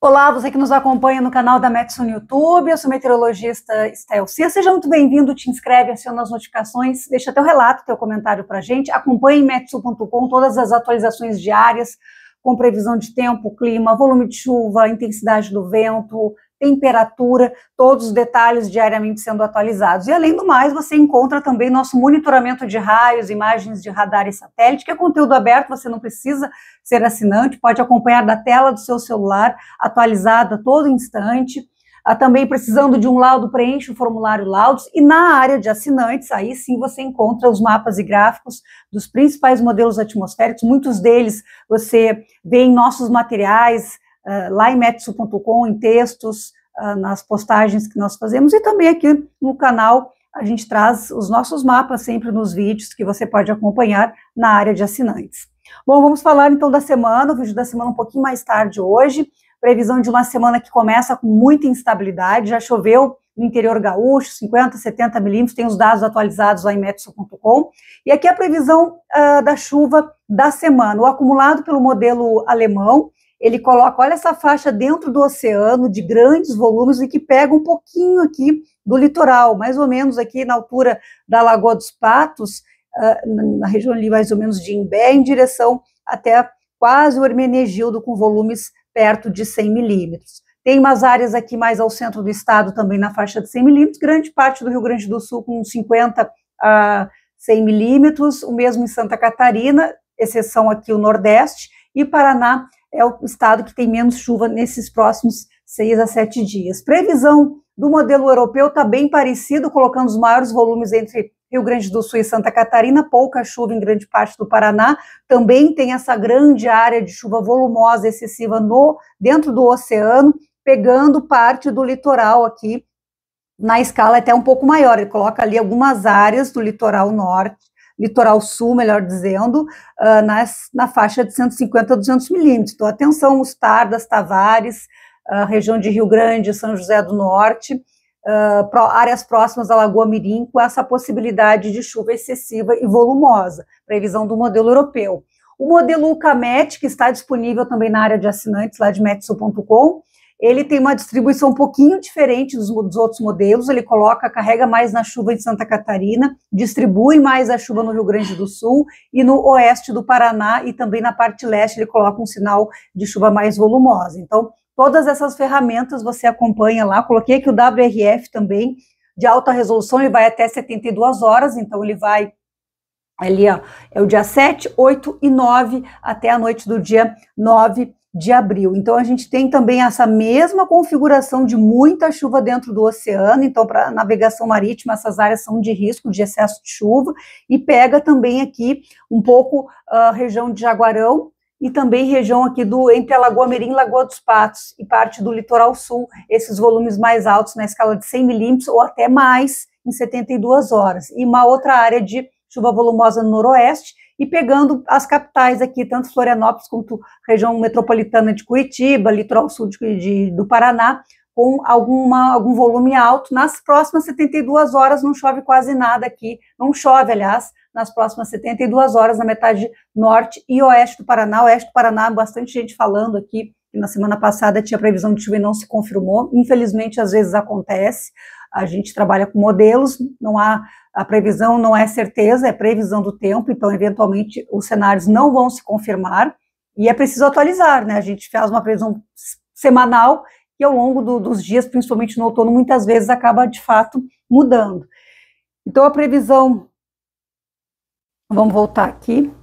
Olá, você que nos acompanha no canal da Metsu no YouTube, eu sou meteorologista Estel Cia. Seja muito bem-vindo, te inscreve, aciona as notificações, deixa teu relato, teu comentário pra gente, acompanhe em metsu.com todas as atualizações diárias, com previsão de tempo, clima, volume de chuva, intensidade do vento, temperatura, todos os detalhes diariamente sendo atualizados. E além do mais, você encontra também nosso monitoramento de raios, imagens de radar e satélite, que é conteúdo aberto, você não precisa ser assinante, pode acompanhar da tela do seu celular, atualizada a todo instante. Também precisando de um laudo, preenche o formulário laudos, e na área de assinantes, aí sim você encontra os mapas e gráficos dos principais modelos atmosféricos, muitos deles você vê em nossos materiais, lá em metsu.com, em textos, nas postagens que nós fazemos, e também aqui no canal a gente traz os nossos mapas sempre nos vídeos que você pode acompanhar na área de assinantes. Bom, vamos falar então da semana, o vídeo da semana um pouquinho mais tarde hoje, previsão de uma semana que começa com muita instabilidade, já choveu no interior gaúcho, 50, 70 milímetros, tem os dados atualizados lá em metsu.com, e aqui a previsão da chuva da semana, o acumulado pelo modelo alemão, ele coloca, olha essa faixa dentro do oceano, de grandes volumes, e que pega um pouquinho aqui do litoral, mais ou menos aqui na altura da Lagoa dos Patos, na região ali mais ou menos de Imbé, em direção até quase o Hermenegildo, com volumes perto de 100 milímetros. Tem umas áreas aqui mais ao centro do estado também na faixa de 100 milímetros, grande parte do Rio Grande do Sul com 50 a 100 milímetros, o mesmo em Santa Catarina, exceção aqui o Nordeste, e Paraná é o estado que tem menos chuva nesses próximos 6 a 7 dias. Previsão do modelo europeu está bem parecido, colocando os maiores volumes entre Rio Grande do Sul e Santa Catarina, pouca chuva em grande parte do Paraná, também tem essa grande área de chuva volumosa excessiva dentro do oceano, pegando parte do litoral aqui, na escala até um pouco maior, ele coloca ali algumas áreas do litoral norte, litoral sul, melhor dizendo, na faixa de 150 a 200 milímetros. Então, atenção, Mostardas, Tavares, região de Rio Grande, São José do Norte, áreas próximas à Lagoa Mirim, com essa possibilidade de chuva excessiva e volumosa, previsão do modelo europeu. O modelo UCAMET, que está disponível também na área de assinantes, lá de metsu.com, ele tem uma distribuição um pouquinho diferente dos outros modelos, ele carrega mais na chuva em Santa Catarina, distribui mais a chuva no Rio Grande do Sul e no oeste do Paraná, e também na parte leste ele coloca um sinal de chuva mais volumosa. Então, todas essas ferramentas você acompanha lá, coloquei aqui o WRF também, de alta resolução, ele vai até 72 horas, então ele vai ali, ó, é o dia 7, 8 e 9, até a noite do dia 9 de abril. Então, a gente tem também essa mesma configuração de muita chuva dentro do oceano, então, para navegação marítima, essas áreas são de risco de excesso de chuva, e pega também aqui um pouco a região de Jaguarão, e também região aqui entre a Lagoa Mirim e Lagoa dos Patos, e parte do litoral sul, esses volumes mais altos na escala de 100 milímetros, ou até mais, em 72 horas. E uma outra área de chuva volumosa no noroeste, e pegando as capitais aqui, tanto Florianópolis quanto região metropolitana de Curitiba, litoral sul do Paraná, com algum volume alto. Nas próximas 72 horas não chove quase nada aqui, não chove, aliás, nas próximas 72 horas na metade norte e oeste do Paraná. Oeste do Paraná, bastante gente falando aqui, que na semana passada tinha previsão de chuva e não se confirmou. Infelizmente, às vezes acontece. A gente trabalha com modelos, a previsão não é certeza, é previsão do tempo, então, eventualmente, os cenários não vão se confirmar, e é preciso atualizar, né? A gente faz uma previsão semanal, que ao longo dos dias, principalmente no outono, muitas vezes acaba, de fato, mudando. Então, a previsão, vamos voltar aqui,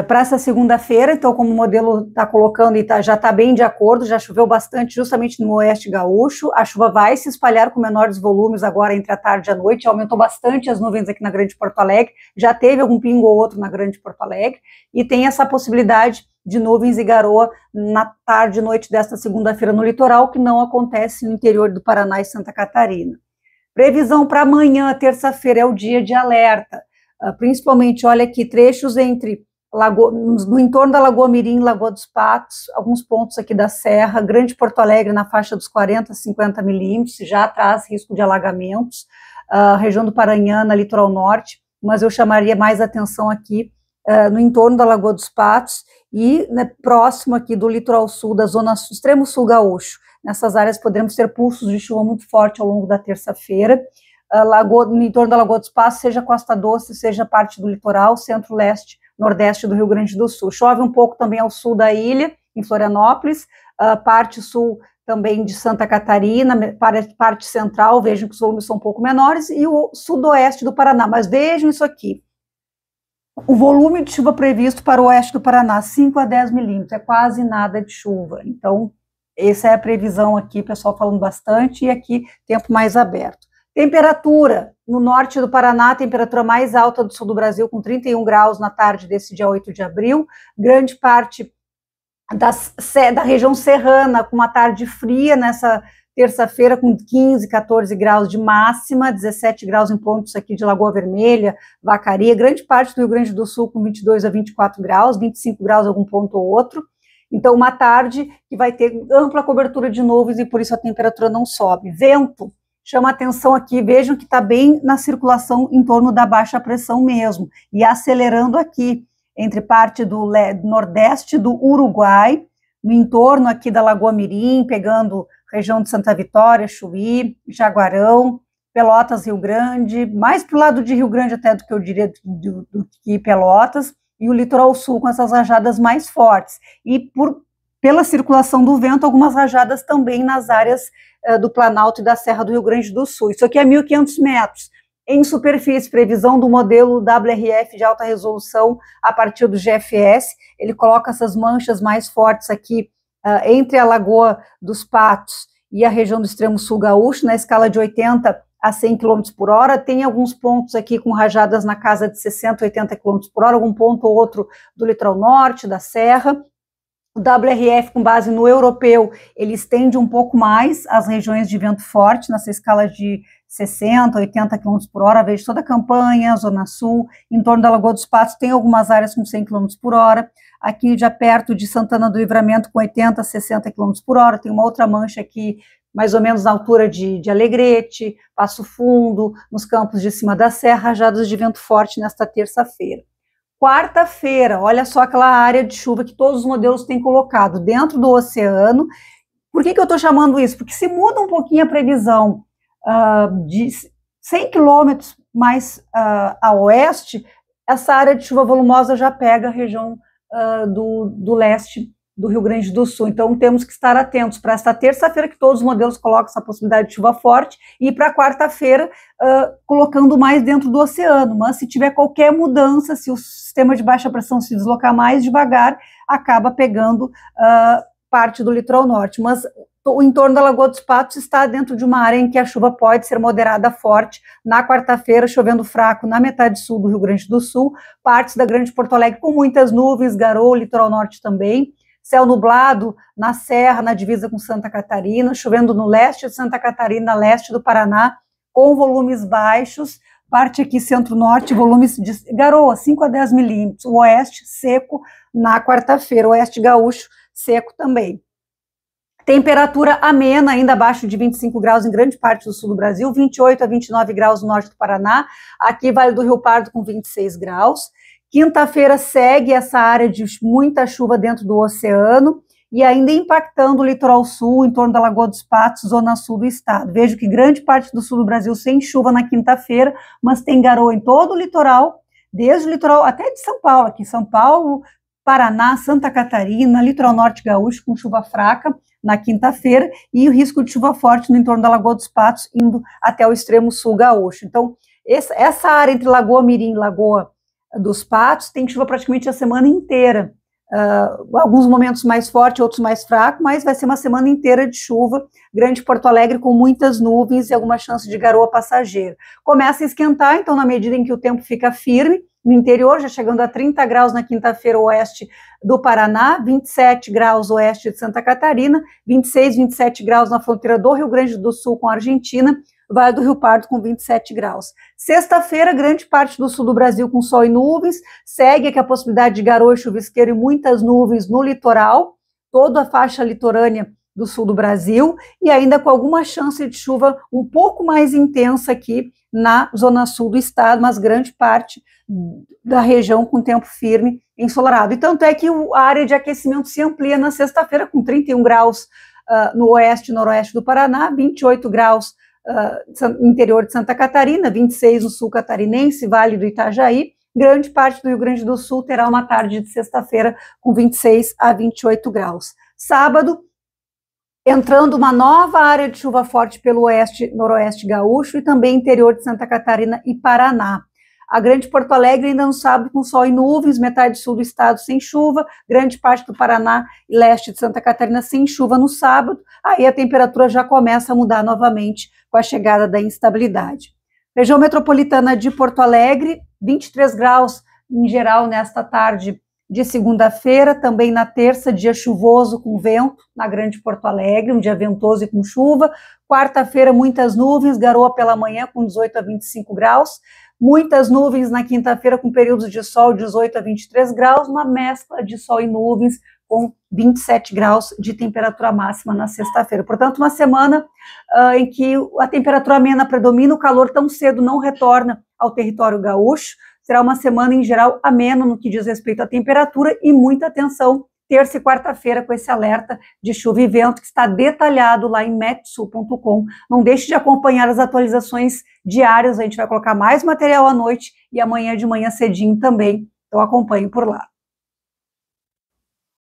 para essa segunda-feira, então, como o modelo está colocando e já está bem de acordo, já choveu bastante justamente no oeste gaúcho, a chuva vai se espalhar com menores volumes agora entre a tarde e a noite, aumentou bastante as nuvens aqui na Grande Porto Alegre, já teve algum pingo ou outro na Grande Porto Alegre, e tem essa possibilidade de nuvens e garoa na tarde e noite desta segunda-feira no litoral, que não acontece no interior do Paraná e Santa Catarina. Previsão para amanhã, terça-feira, é o dia de alerta, principalmente, olha aqui, trechos no entorno da Lagoa Mirim, Lagoa dos Patos, alguns pontos aqui da Serra, Grande Porto Alegre na faixa dos 40 a 50 milímetros, já traz risco de alagamentos, região do Paranhana, litoral norte, mas eu chamaria mais atenção aqui no entorno da Lagoa dos Patos e próximo aqui do litoral sul, da zona extremo sul gaúcho. Nessas áreas poderemos ter pulsos de chuva muito forte ao longo da terça-feira. No entorno da Lagoa dos Patos, seja Costa Doce, seja parte do litoral, centro-leste, nordeste do Rio Grande do Sul. Chove um pouco também ao sul da ilha, em Florianópolis, parte sul também de Santa Catarina, parte central, vejam que os volumes são um pouco menores, e o sudoeste do Paraná. Mas vejam isso aqui, o volume de chuva previsto para o oeste do Paraná, 5 a 10 milímetros, é quase nada de chuva. Então, essa é a previsão aqui, pessoal falando bastante, e aqui tempo mais aberto. Temperatura, no norte do Paraná, a temperatura mais alta do sul do Brasil, com 31 graus na tarde desse dia 8 de abril, grande parte da região serrana, com uma tarde fria nessa terça-feira, com 15, 14 graus de máxima, 17 graus em pontos aqui de Lagoa Vermelha, Vacaria, grande parte do Rio Grande do Sul com 22 a 24 graus, 25 graus em algum ponto ou outro. Então, uma tarde que vai ter ampla cobertura de nuvens e por isso a temperatura não sobe. Vento, chama atenção aqui, vejam que está bem na circulação em torno da baixa pressão mesmo, e acelerando aqui, entre parte do nordeste do Uruguai, no entorno aqui da Lagoa Mirim, pegando região de Santa Vitória, Chuí, Jaguarão, Pelotas, Rio Grande, mais para o lado de Rio Grande até do que eu diria do que Pelotas, e o litoral sul com essas rajadas mais fortes. E pela circulação do vento, algumas rajadas também nas áreas do Planalto e da Serra do Rio Grande do Sul. Isso aqui é 1.500 metros. Em superfície, previsão do modelo WRF de alta resolução a partir do GFS, ele coloca essas manchas mais fortes aqui entre a Lagoa dos Patos e a região do extremo sul gaúcho, na escala de 80 a 100 km por hora, tem alguns pontos aqui com rajadas na casa de 60, 80 km por hora, algum ponto ou outro do litoral norte, da serra. O WRF, com base no europeu, ele estende um pouco mais as regiões de vento forte, nessa escala de 60, 80 km por hora, vejo toda a campanha, Zona Sul, em torno da Lagoa dos Patos, tem algumas áreas com 100 km por hora, aqui já perto de Santana do Livramento, com 80, 60 km por hora, tem uma outra mancha aqui, mais ou menos na altura de Alegrete, Passo Fundo, nos campos de cima da serra, rajadas de vento forte nesta terça-feira. Quarta-feira, olha só aquela área de chuva que todos os modelos têm colocado dentro do oceano. Por que eu estou chamando isso? Porque se muda um pouquinho a previsão de 100 quilômetros mais a oeste, essa área de chuva volumosa já pega a região do leste do Rio Grande do Sul. Então, temos que estar atentos para esta terça-feira, que todos os modelos colocam essa possibilidade de chuva forte, e para quarta-feira, colocando mais dentro do oceano. Mas se tiver qualquer mudança, se o sistema de baixa pressão se deslocar mais devagar, acaba pegando parte do litoral norte. Mas o entorno da Lagoa dos Patos está dentro de uma área em que a chuva pode ser moderada forte. Na quarta-feira, chovendo fraco na metade sul do Rio Grande do Sul, partes da Grande Porto Alegre com muitas nuvens, garoa, litoral norte também. Céu nublado na Serra, na divisa com Santa Catarina, chovendo no leste de Santa Catarina, leste do Paraná, com volumes baixos, parte aqui centro-norte, volumes de garoa, 5 a 10 milímetros, o oeste seco na quarta-feira, o oeste gaúcho seco também. Temperatura amena, ainda abaixo de 25 graus em grande parte do sul do Brasil, 28 a 29 graus no norte do Paraná, aqui Vale do Rio Pardo com 26 graus. Quinta-feira segue essa área de muita chuva dentro do oceano e ainda impactando o litoral sul, em torno da Lagoa dos Patos, zona sul do estado. Vejo que grande parte do sul do Brasil sem chuva na quinta-feira, mas tem garoa em todo o litoral, desde o litoral até de São Paulo, aqui São Paulo, Paraná, Santa Catarina, litoral norte gaúcho com chuva fraca na quinta-feira e o risco de chuva forte no entorno da Lagoa dos Patos, indo até o extremo sul gaúcho. Então, essa área entre Lagoa Mirim e Lagoa dos Patos tem chuva praticamente a semana inteira, alguns momentos mais forte, outros mais fraco, mas vai ser uma semana inteira de chuva, Grande Porto Alegre com muitas nuvens e alguma chance de garoa passageira. Começa a esquentar, então na medida em que o tempo fica firme, no interior, já chegando a 30 graus na quinta-feira oeste do Paraná, 27 graus oeste de Santa Catarina, 26, 27 graus na fronteira do Rio Grande do Sul com a Argentina, Vale do Rio Pardo com 27 graus. Sexta-feira, grande parte do sul do Brasil com sol e nuvens, segue aqui a possibilidade de garoa, chuvisqueiro e muitas nuvens no litoral, toda a faixa litorânea do sul do Brasil e ainda com alguma chance de chuva um pouco mais intensa aqui na zona sul do estado, mas grande parte da região com tempo firme ensolarado. E tanto é que a área de aquecimento se amplia na sexta-feira com 31 graus no oeste e noroeste do Paraná, 28 graus no interior de Santa Catarina, 26 no sul catarinense, Vale do Itajaí. Grande parte do Rio Grande do Sul terá uma tarde de sexta-feira com 26 a 28 graus. Sábado, entrando uma nova área de chuva forte pelo oeste, noroeste gaúcho e também interior de Santa Catarina e Paraná. A grande Porto Alegre ainda no sábado com sol e nuvens, metade sul do estado sem chuva, grande parte do Paraná e leste de Santa Catarina sem chuva no sábado. Aí a temperatura já começa a mudar novamente com a chegada da instabilidade. Região metropolitana de Porto Alegre, 23 graus em geral nesta tarde de segunda-feira, também na terça, dia chuvoso com vento na grande Porto Alegre, um dia ventoso e com chuva. Quarta-feira, muitas nuvens, garoa pela manhã com 18 a 25 graus. Muitas nuvens na quinta-feira com períodos de sol 18 a 23 graus, uma mescla de sol e nuvens com 27 graus de temperatura máxima na sexta-feira. Portanto, uma semana em que a temperatura amena predomina, o calor tão cedo não retorna ao território gaúcho. Será uma semana, em geral, amena no que diz respeito à temperatura e muita atenção terça e quarta-feira com esse alerta de chuva e vento que está detalhado lá em metsul.com. Não deixe de acompanhar as atualizações diárias, a gente vai colocar mais material à noite e amanhã de manhã cedinho também, então acompanhe por lá.